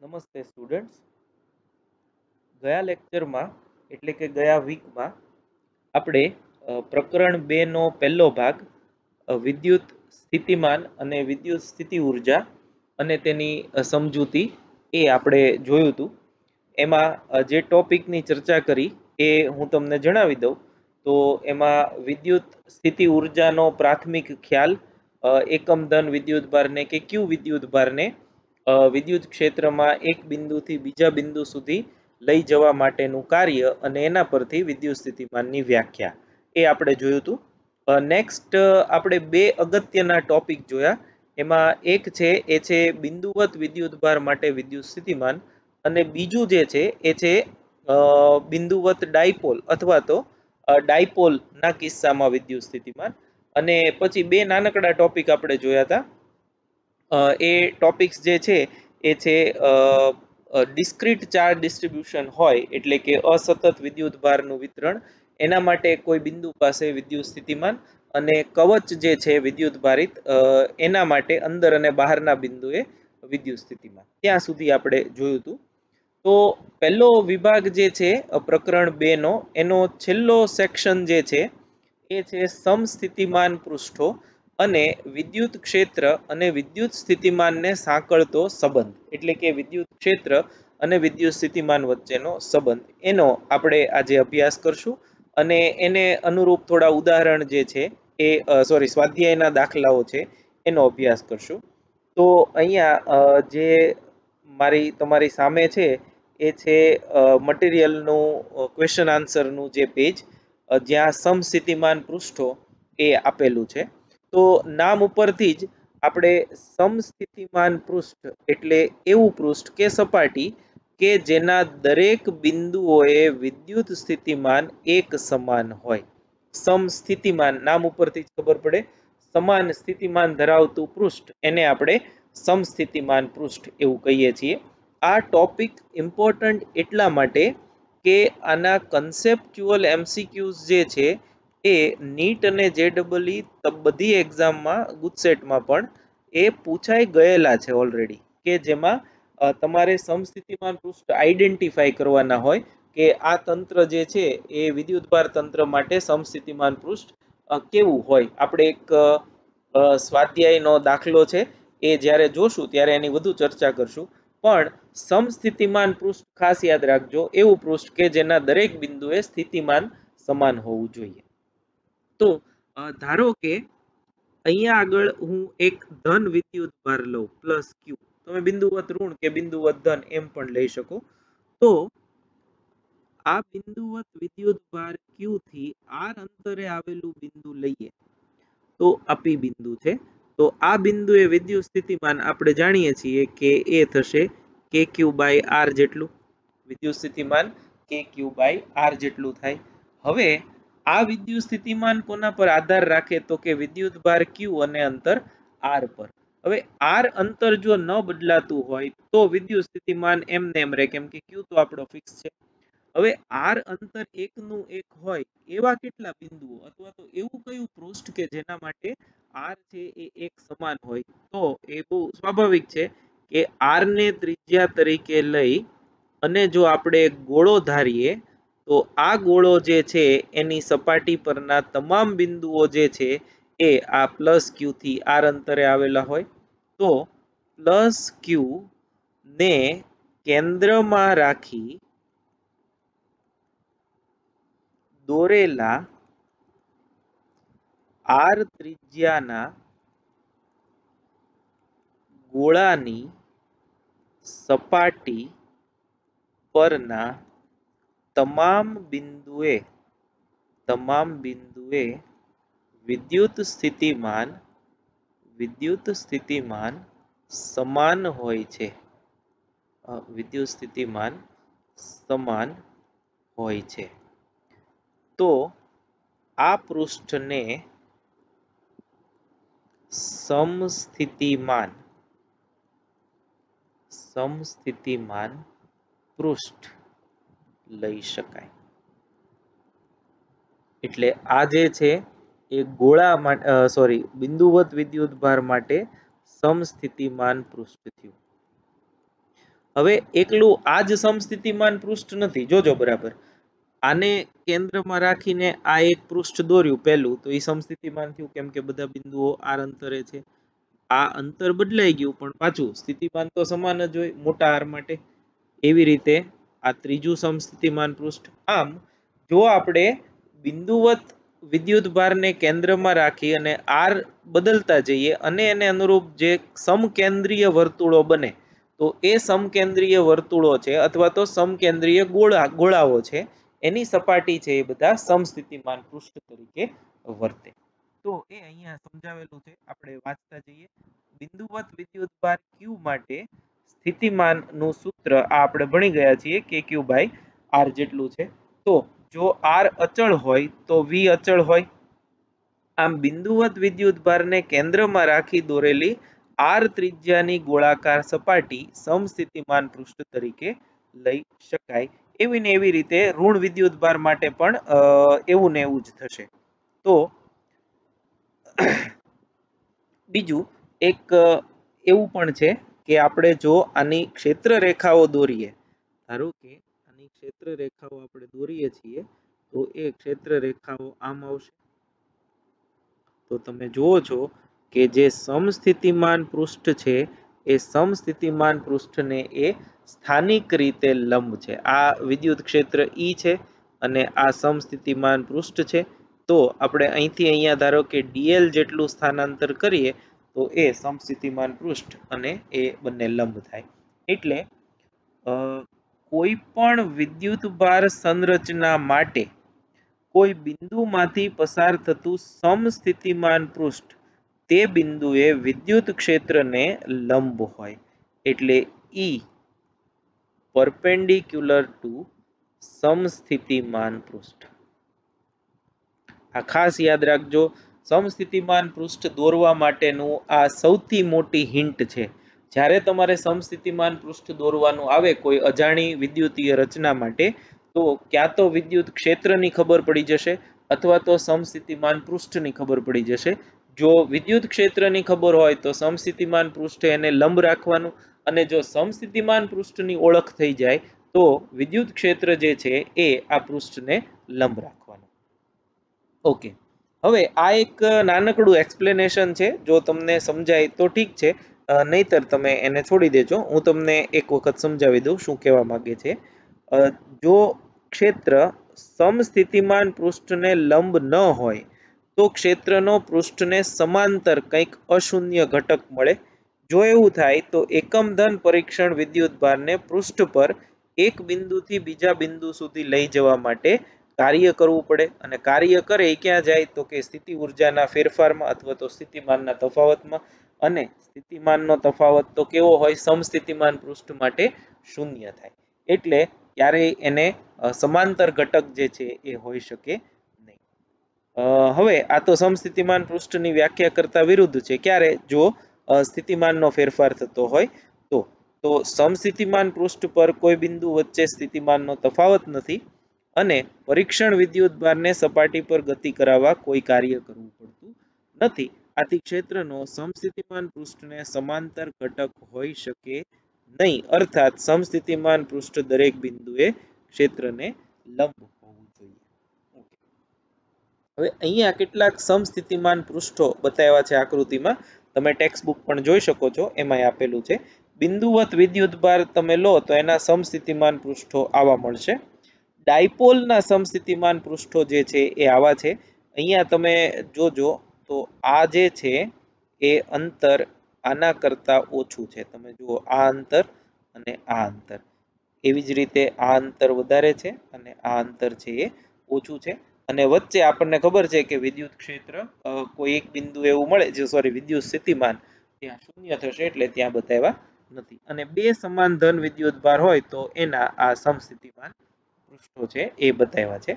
નમસ્તે સ્ટુડન્ટ્સ. ગયા લેક્ચરમાં એટલે કે ગયા વીકમાં આપણે પ્રકરણ 2 નો પહેલો ભાગ વિદ્યુત સ્થિતિમાન અને વિદ્યુત સ્થિતિ ઉર્જા અને તેની સમજૂતી એ આપણે જોયું હતું. એમાં જે ટોપિકની ચર્ચા કરી એ હું તમને જણાવી દઉં તો એમાં વિદ્યુત સ્થિતિ ઉર્જાનો પ્રાથમિક ખ્યાલ, એકમ ધન વિદ્યુત ભારને કે ક્યુ વિદ્યુત ભારને વિદ્યુત ક્ષેત્રમાં એક બિંદુથી બીજા બિંદુ સુધી લઈ જવા માટેનું કાર્ય અને એના પરથી વિદ્યુત સ્થિતિમાનની વ્યાખ્યા એ આપણે જોયું હતું. નેક્સ્ટ આપણે બે અગત્યના ટોપિક જોયા. એમાં એક છે એ છે બિંદુવત વિદ્યુતભાર માટે વિદ્યુત સ્થિતિમાન અને બીજું જે છે એ છે બિંદુવત ડાયપોલ અથવા તો ડાયપોલના કિસ્સામાં વિદ્યુત સ્થિતિમાન. અને પછી બે નાનકડા ટોપિક આપણે જોયા હતા. એ ટોપિક્સ જે છે એ છે ડિસ્ક્રીટ ચાર્જ ડિસ્ટ્રીબ્યુશન હોય એટલે કે અસતત વિદ્યુત ભારનું વિતરણ, એના માટે કોઈ બિંદુ પાસે વિદ્યુત સ્થિતિમાન, અને કવચ જે છે વિદ્યુત ભારિત એના માટે અંદર અને બહારના બિંદુએ વિદ્યુત સ્થિતિમાન. ત્યાં સુધી આપણે જોયું હતું. તો પહેલો વિભાગ જે છે પ્રકરણ 2 નો એનો છેલ્લો સેક્શન જે છે એ છે સમસ્થિતિમાન પૃષ્ઠો અને વિદ્યુત ક્ષેત્ર અને વિદ્યુત સ્થિતિમાનને સાંકળતો સંબંધ, એટલે કે વિદ્યુત ક્ષેત્ર અને વિદ્યુત સ્થિતિમાન વચ્ચેનો સંબંધ, એનો આપણે આજે અભ્યાસ કરશું. અને એને અનુરૂપ થોડા ઉદાહરણ જે છે એ સ્વાધ્યાયના દાખલાઓ છે એનો અભ્યાસ કરશું. તો અહીંયા જે તમારી સામે છે એ છે મટીરિયલનું ક્વેશ્ચન આન્સરનું જે પેજ, જ્યાં સમસ્થિતિમાન પૃષ્ઠો એ આપેલું છે. તો નામ ઉપરથી જ આપણે સમસ્થિતિમાન પૃષ્ઠ એટલે એવું પૃષ્ઠ કે સપાટી કે જેના દરેક બિંદુઓએ વિદ્યુત સ્થિતિમાન એક સમાન હોય. સમસ્થિતિમાન નામ ઉપરથી જ ખબર પડે, સમાન સ્થિતિમાન ધરાવતું પૃષ્ઠ એને આપણે સમસ્થિતિમાન પૃષ્ઠ એવું કહીએ છીએ. આ ટોપિક ઇમ્પોર્ટન્ટ એટલા માટે કે આના કન્સેપ્ચ્યુઅલ એમસીક્યુઝ જે છે એ નીટ અને જેડબલઈ બધી એક્ઝામમાં ગુજસેટમાં પણ એ પૂછાઈ ગયેલા છે ઓલરેડી, કે જેમાં તમારે સમસ્થિતિમાન પૃષ્ઠ આઈડેન્ટિફાઈ કરવાના હોય કે આ તંત્ર જે છે એ વિદ્યુતભાર તંત્ર માટે સમસ્થિતિમાન પૃષ્ઠ કેવું હોય. આપણે એક સ્વાધ્યાયનો દાખલો છે એ જ્યારે જોશું ત્યારે એની વધુ ચર્ચા કરશું. પણ સમસ્થિતિમાન પૃષ્ઠ ખાસ યાદ રાખજો, એવું પૃષ્ઠ કે જેના દરેક બિંદુએ સ્થિતિમાન સમાન હોવું જોઈએ. તો ધારો કે અહીંયા આગળ હું એક ધન વિદ્યુત ભાર લઉં પ્લસ ક્યુ, તમે બિંદુવત ઋણ કે બિંદુવત ધન એમ પણ લઈ શકો. તો આ બિંદુવત વિદ્યુત ભાર ક્યુ થી આર અંતરે આવેલું બિંદુ લઈએ તો આ પી બિંદુ છે. તો આ બિંદુએ વિદ્યુત સ્થિતિમાન આપણે જાણીએ છીએ કે એ થશે કે ક્યુ બાય આર જેટલું. વિદ્યુત સ્થિતિમાન કે ક્યુ બાય આર જેટલું થાય. હવે આ વિદ્યુત સ્થિતિમાન કોના પર આધાર રાખે તો કે વિદ્યુત ભાર ક્યુ અને અંતર આર પર. હવે આર અંતર જો ન બદલાતું હોય તો વિદ્યુત સ્થિતિમાન એમને એમ રહે, કેમ કે ક્યુ તો આપણો ફિક્સ છે. હવે આર અંતર એકનું એક હોય એવા કેટલા બિંદુઓ અથવા તો એવું કયું પૃષ્ઠ કે જેના માટે આર છે એ એક સમાન હોય, તો એ બહુ સ્વાભાવિક છે કે આર ને ત્રિજ્યા તરીકે લઈ અને જો આપણે ગોળો ધારીએ તો આ ગોળો જે છે એની સપાટી પરના તમામ બિંદુઓ જે છે એ આ પ્લસ ક્યુ થી આર અંતરે આવેલા હોય. તો પ્લસ ક્યુ ને કેન્દ્રમાં રાખી દોરેલા આર ત્રિજ્યાના ગોળાની સપાટી પરના તમામ બિંદુએ વિદ્યુત સ્થિતિમાન સમાન હોય છે. વિદ્યુત સ્થિતિમાન સમાન હોય છે. તો આ પૃષ્ઠને સમસ્થિતિમાન પૃષ્ઠ લઈ શકાય. એટલે આ જે છે એ ગોળા માટે બિંદુવત વિદ્યુત ભાર માટે સમસ્થિતિમાન પૃષ્ઠ થયું. હવે એકલું આ જ સમસ્થિતિમાન પૃષ્ઠ નથી, જોજો બરાબર. આને કેન્દ્રમાં રાખીને આ એક પૃષ્ઠ દોર્યું પહેલું, તો એ સમસ્થિતિમાન થયું, કેમ કે બધા બિંદુઓ આર અંતરે છે. આ અંતર બદલાઈ ગયું, પણ પાછું સ્થિતિમાન તો સમાન જ હોય મોટા આર માટે. એવી રીતે આ ત્રીજું સમસ્થિતિમાન પૃષ્ઠ. આમ જો આપણે બિંદુવત વિદ્યુત ભારને કેન્દ્રમાં રાખી અને આર બદલતા જઈએ અને એને અનુરૂપ જે સમકેન્દ્રીય વર્તુળો બને, તો એ સમકેન્દ્રીય વર્તુળો છે અથવા તો સમકેન્દ્રીય ગોળાઓ છે, એની સપાટી છે એ બધા સમસ્થિતિમાન પૃષ્ઠ તરીકે વર્તે. તો એ અહીંયા સમજાવેલું છે, આપણે વાંચતા જઈએ. બિંદુવત વિદ્યુત ભાર Q માટે સ્થિતિમાન નું સૂત્ર આ આપણે ભણી ગયા છીએ કે Q બાય R જેટલું છે. તો જો R અચળ હોય તો V અચળ હોય. આમ બિંદુવત વિદ્યુત ભારને કેન્દ્રમાં રાખી દોરેલી R ત્રિજ્યાની ગોળાકાર સપાટી સમસ્થિતિમાન પૃષ્ઠ તરીકે લઈ શકાય. એવી ને એવી રીતે ઋણ વિદ્યુત ભાર માટે પણ એવું ને એવું જ થશે. તો બીજું એક એવું પણ છે કે આપણે જો આની ક્ષેત્ર રેખાઓ દોરીએ, ધારો કે આની ક્ષેત્ર રેખાઓ આપણે દોરીએ છીએ, તો એ ક્ષેત્ર રેખાઓ આમ આવશે. તો તમે જુઓ છો કે જે સમસ્થિતિમાન પૃષ્ઠ છે એ સમસ્થિતિમાન પૃષ્ઠને એ સ્થાનિક રીતે લંબ છે. આ વિદ્યુત ક્ષેત્ર ઈ છે અને આ સમસ્થિતિમાન પૃષ્ઠ છે. તો આપણે અહીંથી અહીંયા ધારો કે dl જેટલું સ્થાનાંતર કરીએ તો એ સમસ્થિતિમાન પૃષ્ઠ અને એ બંને લંબ થાય. એટલે કોઈ પણ વિદ્યુત ભાર સંરચના માટે કોઈ બિંદુમાંથી પસાર થતું સમસ્થિતિમાન પૃષ્ઠ તે બિંદુએ વિદ્યુત ક્ષેત્રને લંબ હોય. એટલે E perpendicular to સમસ્થિતિમાન પૃષ્ઠ. આ ખાસ યાદ રાખજો. સમસ્થિતિમાન પૃષ્ઠ દોરવા માટેનું આ સૌથી મોટી હિન્ટ છે. જ્યારે તમારે સમસ્થિતિમાન પૃષ્ઠ દોરવાનું આવે કોઈ અજાણી વિદ્યુતીય રચના માટે, તો ક્યાં તો વિદ્યુત ક્ષેત્રની ખબર પડી જશે અથવા તો સમસ્થિતિમાન પૃષ્ઠની ખબર પડી જશે. જો વિદ્યુત ક્ષેત્રની ખબર હોય તો સમસ્થિતિમાન પૃષ્ઠ એને લંબ રાખવાનું, અને જો સમસ્થિતિમાન પૃષ્ઠની ઓળખ થઈ જાય તો વિદ્યુત ક્ષેત્ર જે છે એ આ પૃષ્ઠને લંબ રાખવાનું. ઓકે, હવે આ એક નાનકડું એક્સપ્લેનેશન છે. જો તમને સમજાય તો ઠીક છે, નહીતર તમે એને છોડી દેજો. હું તમને એક વખત સમજાવી દઉં શું કહેવા માંગે છે. જો ક્ષેત્ર સમસ્થિતિમાન પૃષ્ઠને લંબ ન હોય તો ક્ષેત્રનો પૃષ્ઠને સમાંતર કંઈક અશૂન્ય ઘટક મળે. જો એવું થાય તો એકમ ધન પરીક્ષણ વિદ્યુત ભારને પૃષ્ઠ પર એક બિંદુથી બીજા બિંદુ સુધી લઈ જવા માટે કાર્ય કરવું પડે. અને કાર્ય કરે એ ક્યાં જાય તો કે સ્થિતિ ઉર્જાના ફેરફારમાં અથવા તો સ્થિતિમાનના તફાવતમાં. અને સ્થિતિમાનનો તફાવત તો કેવો હોય? સમસ્થિતિમાન પૃષ્ઠ માટે શૂન્ય થાય. એટલે ક્યારેય એને સમાંતર ઘટક જે છે એ હોઈ શકે નહીં. હવે આ તો સમસ્થિતિમાન પૃષ્ઠની વ્યાખ્યા કરતા વિરુદ્ધ છે. ક્યારે? જો સ્થિતિમાનનો ફેરફાર થતો હોય તો સમસ્થિતિમાન પૃષ્ઠ પર કોઈ બિંદુ વચ્ચે સ્થિતિમાનનો તફાવત નથી અને પરીક્ષણ વિદ્યુત ભારને સપાટી પર ગતિ કરાવવા કોઈ કાર્ય કરવું પડતું નથી. આથી ક્ષેત્રનો સમસ્થિતિમાન પૃષ્ઠને સમાંતર ઘટક હોઈ શકે નહીં. અર્થાત સમસ્થિતિમાન પૃષ્ઠ દરેક બિંદુએ ક્ષેત્રને લંબ હોવું જોઈએ. હવે અહીંયા કેટલાક સમસ્થિતિમાન પૃષ્ઠો બતાવ્યા છે આકૃતિમાં. તમે ટેક્સ્ટ બુક પણ જોઈ શકો છો, એમાં આપેલું છે. બિંદુવત વિદ્યુત ભાર તમે લો તો એના સમસ્થિતિમાન પૃષ્ઠો આવા મળશે. ડાયપોલના સમસ્થિતિમાન પૃષ્ઠો જે છે એ આવા છે. અહીંયા તમે જોજો તો આ જે છે એ અંતર આના કરતા ઓછું છે. તમે જુઓ આ અંતર અને આ અંતર. એવી જ રીતે આ અંતર વધારે છે અને આ અંતર છે એ ઓછું છે. અને વચ્ચે આપણને ખબર છે કે વિદ્યુત ક્ષેત્ર કોઈ એક બિંદુ એવું મળે છે, સોરી વિદ્યુત સ્થિતિમાન ત્યાં શૂન્ય થશે એટલે ત્યાં બતાવ્યા નથી. અને બે સમાન ધન વિદ્યુત ભાર હોય તો એના આ સમસ્થિતિમાન પૃષ્ઠો છે એ બતાવ્યા છે.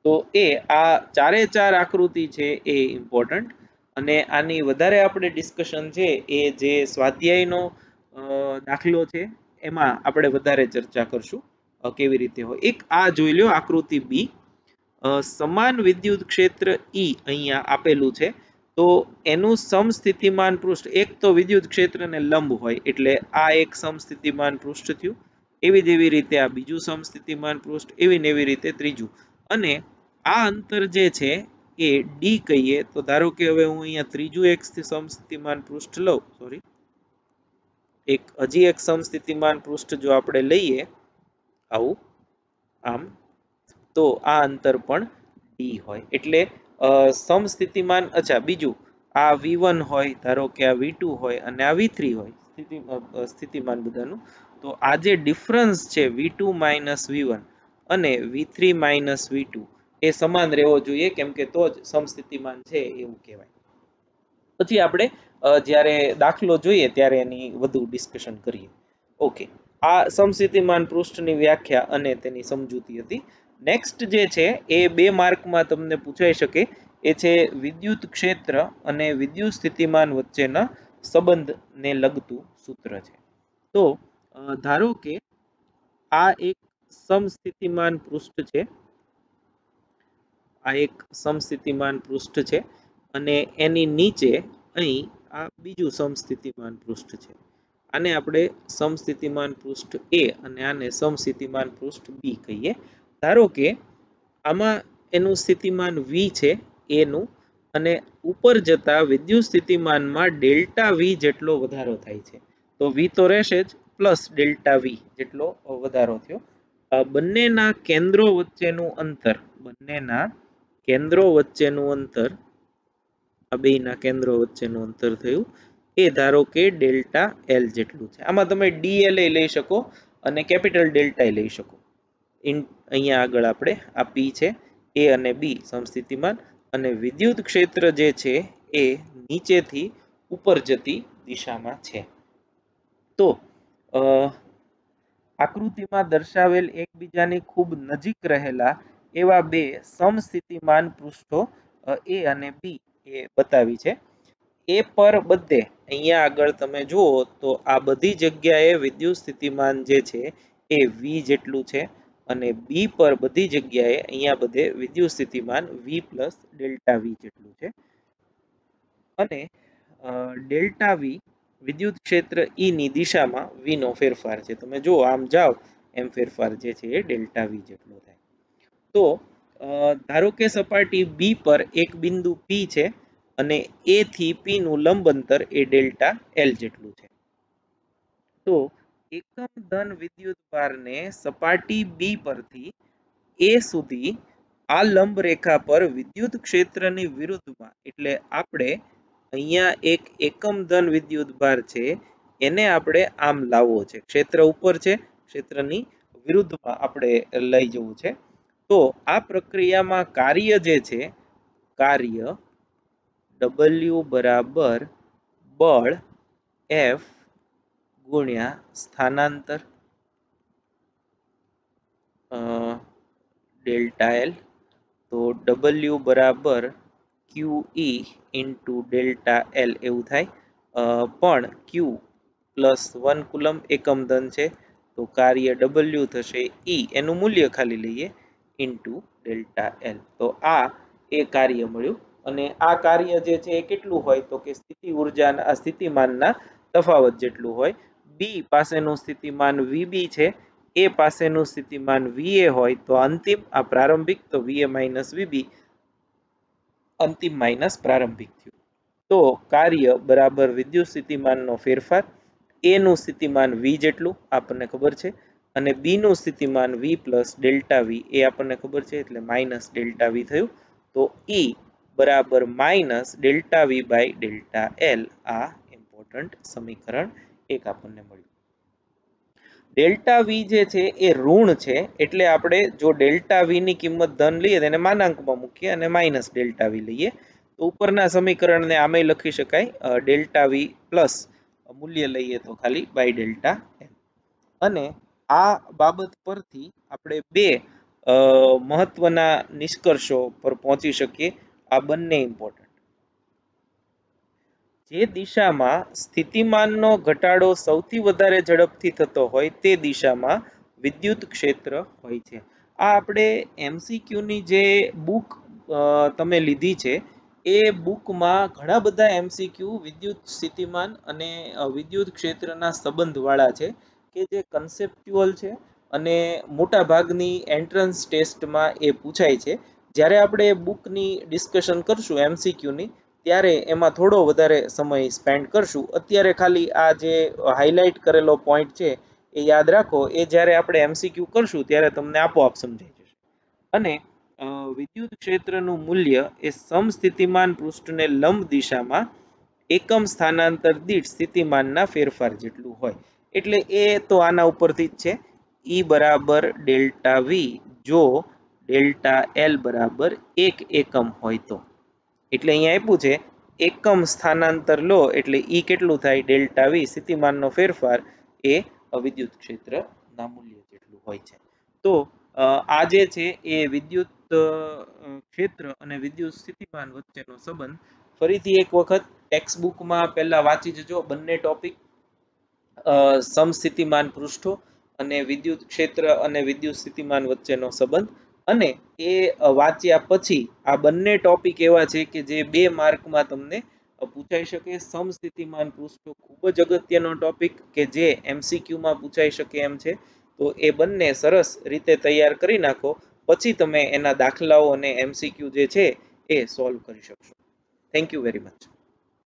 તો એ આ ચારે ચાર આકૃતિ છે એ ઇમ્પોર્ટન્ટ. અને આની વધારે આપણે ડિસ્કશન છે એ જે સ્વાધ્યાયનો દાખલો છે એમાં આપણે વધારે ચર્ચા કરશું કેવી રીતે હોય. એક આ જોઈ લો આકૃતિ બી. સમાન વિદ્યુત ક્ષેત્ર E અહીંયા આપેલું છે. તો એનું સમસ્થિતિમાન પૃષ્ઠ, એક તો વિદ્યુત ક્ષેત્રને લંબ હોય એટલે આ એક સમસ્થિતિમાન પૃષ્ઠ થયું, એવી જ એવી રીતે આ બીજું સમસ્થિતિમાન પૃષ્ઠ, એવી ને એવી રીતે ત્રીજું. અને આ અંતર જે છે એ ડી કહીએ. તો ધારો કે હવે હું અહીંયા ત્રીજું એક સમસ્થિતિમાન પૃષ્ઠ લઉં, સોરી, હજી એક સમસ્થિતિમાન પૃષ્ઠ જો આપણે લઈએ આવું આમ, તો આ અંતર પણ ડી હોય. એટલે સમસ્થિતિમાન, અચ્છા બીજું, આ V1 હોય, ધારો કે આ V2 હોય અને આ V3 હોય સ્થિતિમાન બધાનું, તો આ જે ડિફરન્સ છે V2 માઇનસ V1 અને V3 માઇનસ V2 એ સમાન રહેવો જોઈએ, કેમ કે તો જ સમસ્થિતિમાન છે એવું કહેવાય. પછી આપણે જ્યારે દાખલો જોઈએ ત્યારે એની વધુ ડિસ્કશન કરીએ. ઓકે, આ સમસ્થિતિમાન પૃષ્ઠની વ્યાખ્યા અને તેની સમજૂતી હતી. નેક્સ્ટ જે છે એ 2 માર્કમાં તમને પૂછાઈ શકે, એ છે વિદ્યુત ક્ષેત્ર અને વિદ્યુત સ્થિતિમાન વચ્ચેના સંબંધને લગતું સૂત્ર છે. તો ધારો કે આ એક સમસ્થિતિમાન પૃષ્ઠ છે, આ એક સમસ્થિતિમાન પૃષ્ઠ છે અને એની નીચે અહીં આ બીજું સમસ્થિતિમાન પૃષ્ઠ છે. આને આપણે સમસ્થિતિમાન પૃષ્ઠ A અને આને સમસ્થિતિમાન પૃષ્ઠ B કહીએ. ધારો કે આમાં એનું સ્થિતિમાન V છે A નું, અને ઉપર જતા વિદ્યુત સ્થિતિમાનમાં ડેલ્ટા V જેટલો વધારો થાય છે. તો V તો રહેશે જ, પ્લસ ડેલ્ટા V જેટલો વધારો થયો. બંનેના કેન્દ્રો વચ્ચેનું અંતર, બંનેના કેન્દ્રો વચ્ચેનું અંતર, આ બેના કેન્દ્રો વચ્ચેનું અંતર થયું એ ધારો કે ડેલ્ટા L જેટલું છે. આમાં તમે DL લઈ શકો અને કેપિટલ ડેલ્ટા લઈ શકો. અહીંયા આગળ આપણે આ P છે, A અને B સમસ્થિતિમાન, અને વિદ્યુત ક્ષેત્ર જે છે એ નીચેથી ઉપર જતી દિશામાં છે. તો આકૃતિમાં દર્શાવેલ એકબીજાની ખૂબ નજીક રહેલા એવા 2 સમસ્થિતિમાન પૃષ્ઠો A અને B એ બતાવી છે. એ પર બધે અહીંયા આગળ તમે જુઓ તો આ બધી જગ્યાએ વિદ્યુત સ્થિતિમાન જે છે એ V જેટલું છે, અને B પર બધી જગ્યાએ અહીંયા બધે વિદ્યુત સ્થિતિમાન V પ્લસ ડેલ્ટા V જેટલું છે. અને ડેલ્ટા V વિદ્યુત ક્ષેત્ર E ની દિશામાં V નો ફેરફાર છે. તમે જો આમ જાઓ એમ ફેરફાર જે છે એ ડેલ્ટા V જેટલો થાય. તો ધારો કે સપાટી B પર એક બિંદુ P છે અને A થી P નું લંબ અંતર એ ડેલ્ટા L જેટલું છે. તો એકમ ધન વિદ્યુત ભારને સપાટી B પરથી A સુધી આ લંબ રેખા પર વિદ્યુત ક્ષેત્રની વિરુદ્ધમાં, એટલે આપણે અહીંયા એક એકમ ધન વિદ્યુત ભાર છે એને આપણે આમ લાવવો છે, ક્ષેત્ર ઉપર છે, ક્ષેત્રની વિરુદ્ધમાં આપણે લઈ જવું છે. તો આ પ્રક્રિયામાં કાર્ય જે છે, કાર્ય W બરાબર બળ F ગુણ્યા સ્થાનાંતર ડેલ્ટા L. તો W બરાબર QE ઇન્ટુ ડેલ્ટા L એવું થાય. પણ Q પ્લસ 1 કુલમ એકમ ધન છે, તો કાર્ય W થશે E, એનું મૂલ્ય ખાલી લઈએ, ઇન્ટુ ડેલ્ટા L. તો આ એ કાર્ય મળ્યું. અને આ કાર્ય જે છે એ કેટલું હોય, તો કે સ્થિતિ ઉર્જાના સ્થિતિમાનના તફાવત જેટલું હોય. B પાસેનું સ્થિતિમાન VB છે, A પાસેનું સ્થિતિમાન VA હોય, તો અંતિમ આ પ્રારંભિક, તો VA માઇનસ VB અંતિમ માઇનસ પ્રારંભિક થયું. તો કાર્ય બરાબર વિદ્યુત સ્થિતિમાનનો ફેરફાર, A નું સ્થિતિમાન V જેટલું આપણને ખબર છે, અને B નું સ્થિતિમાન V પ્લસ ડેલ્ટા V એ આપણને ખબર છે, એટલે માઇનસ ડેલ્ટા V થયું. તો E બરાબર minus delta V by delta L, આ ઇમ્પોર્ટન્ટ સમીકરણ એક આપણને મળ્યું. ડેલ્ટા V જે છે એ ઋણ છે, એટલે આપણે જો ડેલ્ટા V ની કિંમત ધન લઈએ તેને માનાંકમાં મૂકીએ અને માઇનસ ડેલ્ટા V લઈએ, તો ઉપરના સમીકરણને આમે લખી શકાય ડેલ્ટા V પ્લસ મૂલ્ય લઈએ તો ખાલી બાય ડેલ્ટા L. અને આ બાબત પરથી આપણે 2 મહત્વના નિષ્કર્ષો પર પહોંચી શકીએ. આ બંને ઇમ્પોર્ટન્ટ. જે દિશામાં સ્થિતિમાનનો ઘટાડો સૌથી વધારે ઝડપથી થતો હોય તે દિશામાં વિદ્યુત ક્ષેત્ર હોય છે. આ આપણે MCQ ની જે બુક તમે લીધી છે એ બુકમાં ઘણા બધા એમસીક્યુ વિદ્યુત સ્થિતિમાન અને વિદ્યુત ક્ષેત્રના સંબંધવાળા છે કે જે કન્સેપ્ચ્યુઅલ છે અને મોટા ભાગની એન્ટ્રન્સ ટેસ્ટમાં એ પૂછાય છે. જ્યારે આપણે બુકની ડિસ્કશન કરશું એમસીક્યુની ત્યારે એમાં થોડો વધારે સમય સ્પેન્ડ કરશું. અત્યારે ખાલી આ જે હાઇલાઇટ કરેલો પોઈન્ટ છે એ યાદ રાખો. એ જ્યારે આપણે એમસીક્યુ કરશું ત્યારે તમને આપોઆપ સમજાઈ જશે. અને વિદ્યુત ક્ષેત્રનું મૂલ્ય એ સમસ્થિતિમાન પૃષ્ઠને લંબ દિશામાં એકમ સ્થાનાંતર દીઠ સ્થિતિમાનના ફેરફાર જેટલું હોય. એટલે એ તો આના ઉપરથી જ છે. ઈ બરાબર ડેલ્ટા વી જો ડેલ્ટા એલ બરાબર 1 એકમ હોય તો. એટલે અહીંયા આપ્યું છે એકમ સ્થાનાંતર લો એટલે ઈ કેટલું થાય ડેલ્ટા વી સ્થિતિમાનનો ફેરફાર એ વિદ્યુત ક્ષેત્રના મૂલ્ય જેટલું હોય છે. તો આ જે છે એ વિદ્યુત ક્ષેત્ર અને વિદ્યુત સ્થિતિમાન વચ્ચેનો સંબંધ ફરીથી એક વખત ટેક્સ્ટ બુકમાં પહેલા વાંચી જજો બંને ટોપિક, સમસ્થિતિમાન પૃષ્ઠો અને વિદ્યુત ક્ષેત્ર અને વિદ્યુત સ્થિતિમાન વચ્ચેનો સંબંધ. અને એ વાંચ્યા પછી આ બંને ટોપિક એવા છે કે જે 2 માર્કમાં તમને પૂછાઈ શકે. સમસ્થિતિમાન પૃષ્ઠો ખૂબ જ અગત્યનો ટોપિક કે જે એમસીક્યુમાં પૂછાઈ શકે એમ છે. તો એ બંને સરસ રીતે તૈયાર કરી નાખો પછી તમે એના દાખલાઓ અને એમસીક્યુ જે છે એ સોલ્વ કરી શકશો. Thank you very much.